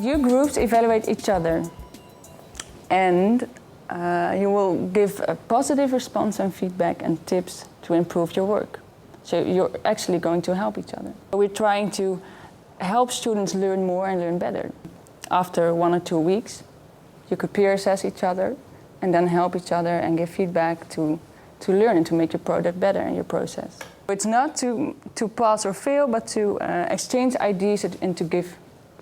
Your groups evaluate each other, and you will give a positive response and feedback and tips to improve your work. So you're actually going to help each other. We're trying to help students learn more and learn better. After 1 or 2 weeks, you could peer assess each other and then help each other and give feedback to learn and to make your product better in your process. It's not to pass or fail, but to exchange ideas and to give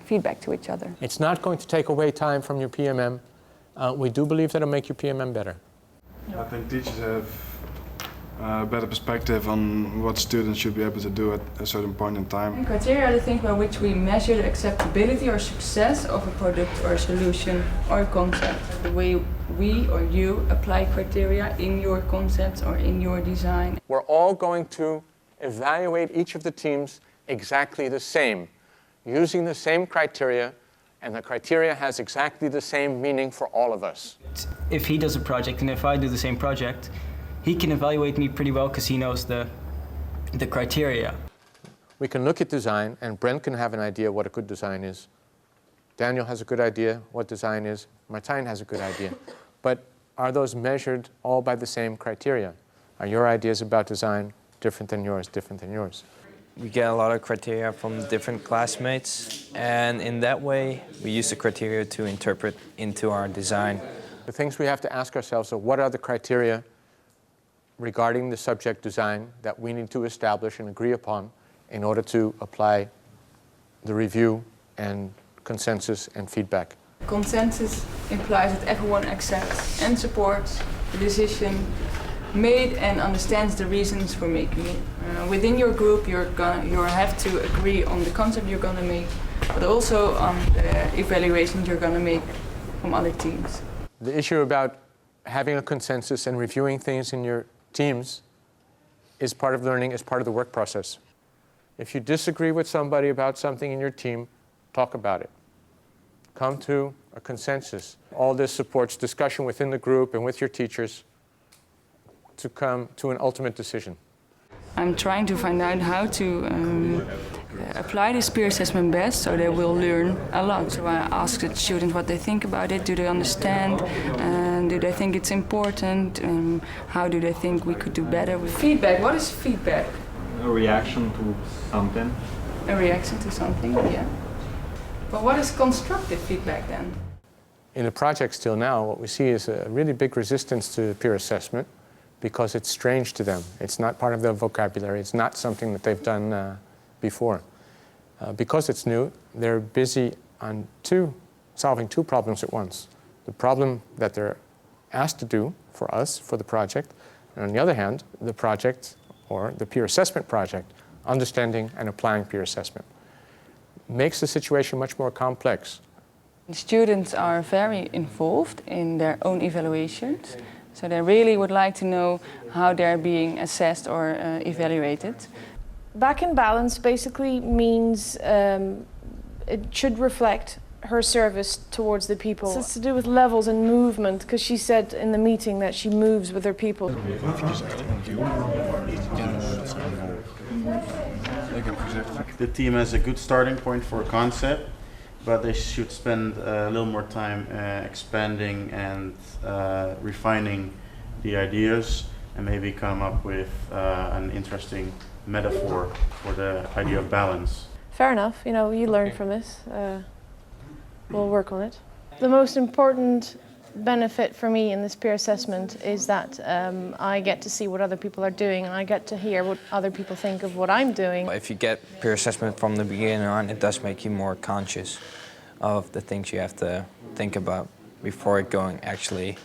feedback to each other. It's not going to take away time from your PMM. We do believe that it'll make your PMM better. I think teachers have a better perspective on what students should be able to do at a certain point in time. And criteria are the things by which we measure the acceptability or success of a product or a solution or a concept. The way we or you apply criteria in your concepts or in your design. We're all going to evaluate each of the teams exactly the same, using the same criteria, and the criteria has exactly the same meaning for all of us. If he does a project and if I do the same project, he can evaluate me pretty well because he knows the criteria. We can look at design, and Brent can have an idea what a good design is. Daniel has a good idea what design is. Martijn has a good idea. But are those measured all by the same criteria? Are your ideas about design different than yours, different than yours? We get a lot of criteria from different classmates, and in that way, we use the criteria to interpret into our design. The things we have to ask ourselves are, what are the criteria regarding the subject design that we need to establish and agree upon in order to apply the review and consensus and feedback? Consensus implies that everyone accepts and supports the decision made and understands the reasons for making it. Within your group, you have to agree on the concept you're going to make, but also on the evaluations you're going to make from other teams. The issue about having a consensus and reviewing things in your teams is part of learning, is part of the work process. If you disagree with somebody about something in your team, talk about it. Come to a consensus. All this supports discussion within the group and with your teachers to come to an ultimate decision. I'm trying to find out how to apply this peer assessment best so they will learn a lot. So I ask the students what they think about it, do they understand, do they think it's important, how do they think we could do better with feedback. What is feedback? A reaction to something. A reaction to something, yeah. But what is constructive feedback then? In the projects till now, what we see is a really big resistance to peer assessment because it's strange to them. It's not part of their vocabulary. It's not something that they've done before. Because it's new, they're busy on solving two problems at once. The problem that they're asked to do for us, for the project, and on the other hand, the project or the peer assessment project, understanding and applying peer assessment. Makes the situation much more complex. The students are very involved in their own evaluations, so they really would like to know how they're being assessed or evaluated. Back in balance basically means it should reflect her service towards the people. It's to do with levels and movement, because she said in the meeting that she moves with her people. The team has a good starting point for a concept, but they should spend a little more time expanding and refining the ideas and maybe come up with an interesting metaphor for the idea of balance. Fair enough, you know, you learn from this. We'll work on it. The most important benefit for me in this peer assessment is that I get to see what other people are doing and I get to hear what other people think of what I'm doing. If you get peer assessment from the beginning on, it does make you more conscious of the things you have to think about before going actually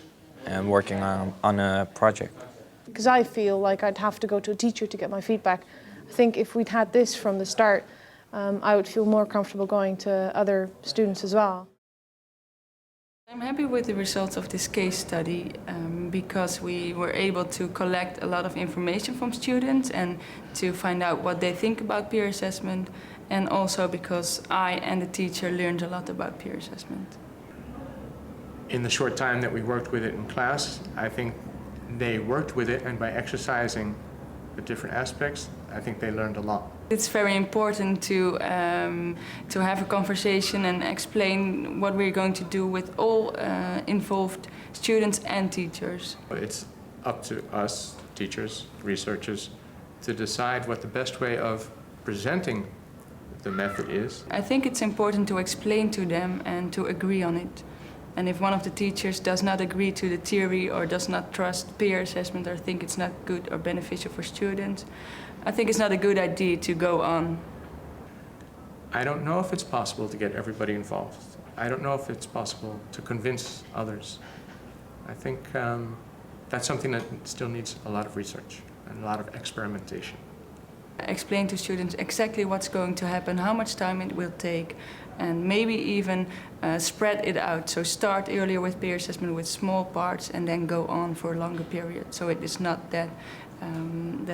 and working on a project. Because I feel like I'd have to go to a teacher to get my feedback. I think if we'd had this from the start, I would feel more comfortable going to other students as well. I'm happy with the results of this case study because we were able to collect a lot of information from students and to find out what they think about peer assessment, and also because I and the teacher learned a lot about peer assessment. In the short time that we worked with it in class, I think they worked with it, and by exercising the different aspects, I think they learned a lot. It's very important to have a conversation and explain what we're going to do with all involved students and teachers. It's up to us, teachers, researchers, to decide what the best way of presenting the method is. I think it's important to explain to them and to agree on it. And if one of the teachers does not agree to the theory or does not trust peer assessment or think it's not good or beneficial for students, I think it's not a good idea to go on. I don't know if it's possible to get everybody involved. I don't know if it's possible to convince others. I think that's something that still needs a lot of research and a lot of experimentation. Explain to students exactly what's going to happen, how much time it will take, and maybe even spread it out. So start earlier with peer assessment with small parts and then go on for a longer period. So it is not that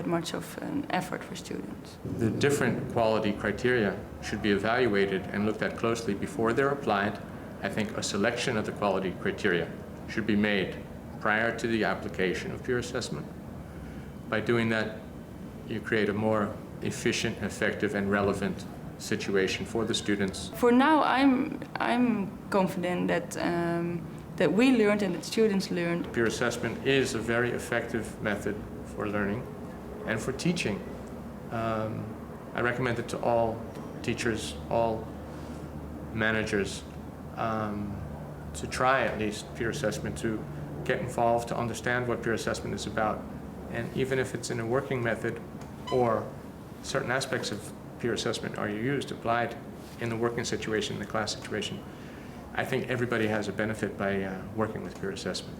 much of an effort for students. The different quality criteria should be evaluated and looked at closely before they're applied. I think a selection of the quality criteria should be made prior to the application of peer assessment. By doing that, you create a more efficient, effective, and relevant situation for the students. For now, I'm confident that we learned and that students learned. Peer assessment is a very effective method for learning and for teaching. I recommend it to all teachers, all managers, to try at least peer assessment, to get involved, to understand what peer assessment is about. And even if it's in a working method or certain aspects of peer assessment are used, applied in the working situation, in the class situation, I think everybody has a benefit by working with peer assessment.